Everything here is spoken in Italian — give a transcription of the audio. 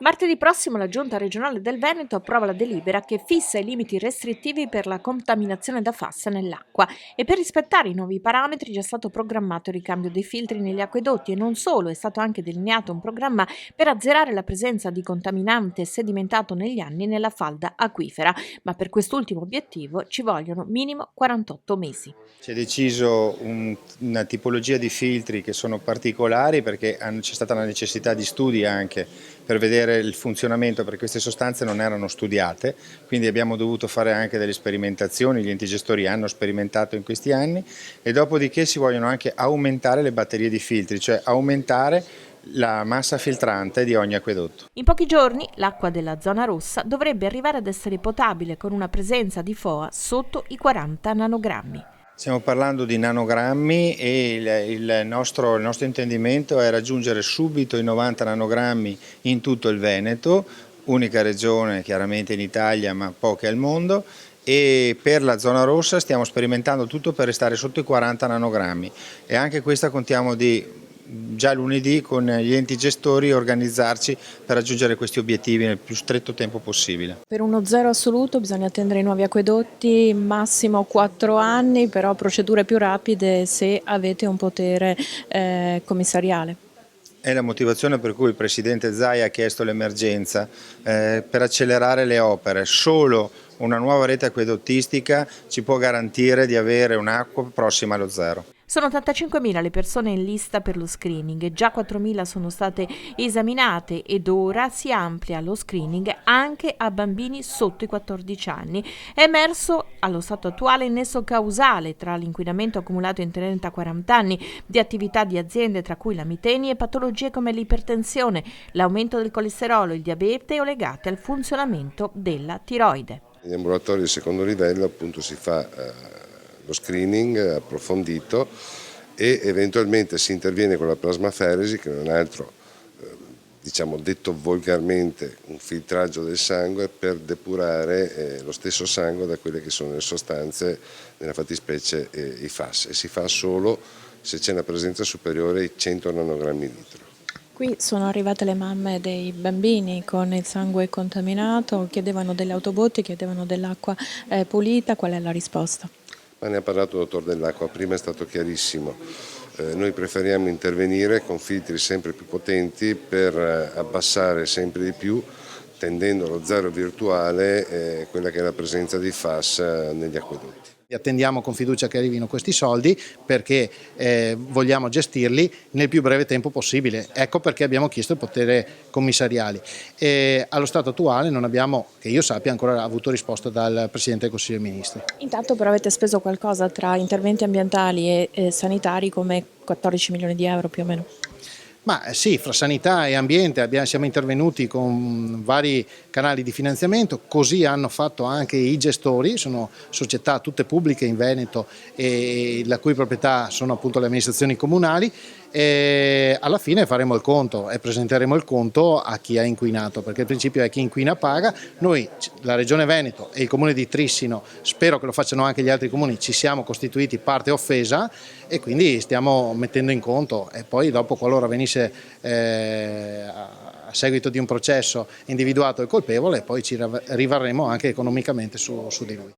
Martedì prossimo la Giunta regionale del Veneto approva la delibera che fissa i limiti restrittivi per la contaminazione da FAS nell'acqua e per rispettare i nuovi parametri è già stato programmato il ricambio dei filtri negli acquedotti e non solo, è stato anche delineato un programma per azzerare la presenza di contaminante sedimentato negli anni nella falda acquifera, ma per quest'ultimo obiettivo ci vogliono minimo 48 mesi. Si è deciso una tipologia di filtri che sono particolari perché c'è stata la necessità di studi anche per vedere il funzionamento, perché queste sostanze non erano studiate, quindi abbiamo dovuto fare anche delle sperimentazioni, gli enti gestori hanno sperimentato in questi anni e dopodiché si vogliono anche aumentare le batterie di filtri, cioè aumentare la massa filtrante di ogni acquedotto. In pochi giorni l'acqua della zona rossa dovrebbe arrivare ad essere potabile con una presenza di FOA sotto i 40 nanogrammi. Stiamo parlando di nanogrammi e il nostro intendimento è raggiungere subito i 90 nanogrammi in tutto il Veneto, unica regione chiaramente in Italia ma poche al mondo, e per la zona rossa stiamo sperimentando tutto per restare sotto i 40 nanogrammi e anche questa contiamo di già lunedì con gli enti gestori organizzarci per raggiungere questi obiettivi nel più stretto tempo possibile. Per uno zero assoluto bisogna attendere i nuovi acquedotti, massimo 4 anni, però procedure più rapide se avete un potere commissariale. È la motivazione per cui il Presidente Zaia ha chiesto l'emergenza per accelerare le opere. Solo una nuova rete acquedottistica ci può garantire di avere un'acqua prossima allo zero. Sono 85.000 le persone in lista per lo screening, già 4.000 sono state esaminate ed ora si amplia lo screening anche a bambini sotto i 14 anni. È emerso allo stato attuale il nesso causale tra l'inquinamento accumulato in 30-40 anni di attività di aziende tra cui la Miteni e patologie come l'ipertensione, l'aumento del colesterolo, il diabete o legate al funzionamento della tiroide. Negli ambulatori di secondo livello appunto si fa lo screening approfondito e eventualmente si interviene con la plasmaferesi, che non è altro, diciamo detto volgarmente, un filtraggio del sangue per depurare lo stesso sangue da quelle che sono le sostanze, nella fattispecie i FAS, e si fa solo se c'è una presenza superiore ai 100 nanogrammi litro. Qui sono arrivate le mamme dei bambini con il sangue contaminato, chiedevano delle autobotti, chiedevano dell'acqua pulita, qual è la risposta? Ma ne ha parlato il dottor Dell'Acqua, prima è stato chiarissimo, noi preferiamo intervenire con filtri sempre più potenti per abbassare sempre di più, tendendo allo zero virtuale, quella che è la presenza di FAS negli acquedotti. Attendiamo con fiducia che arrivino questi soldi perché vogliamo gestirli nel più breve tempo possibile. Ecco perché abbiamo chiesto il potere commissariali. Allo stato attuale non abbiamo, che io sappia, ancora avuto risposta dal Presidente del Consiglio dei Ministri. Intanto però avete speso qualcosa tra interventi ambientali e sanitari, come 14 milioni di euro più o meno? Ma sì, fra sanità e ambiente siamo intervenuti con vari canali di finanziamento, così hanno fatto anche i gestori, sono società tutte pubbliche in Veneto e la cui proprietà sono appunto le amministrazioni comunali, e alla fine faremo il conto e presenteremo il conto a chi ha inquinato, perché il principio è chi inquina paga. Noi, la Regione Veneto e il Comune di Trissino, spero che lo facciano anche gli altri comuni, ci siamo costituiti parte offesa e quindi stiamo mettendo in conto, e poi dopo, qualora venisse a seguito di un processo individuato il colpevole, poi ci rivarremo anche economicamente su di lui.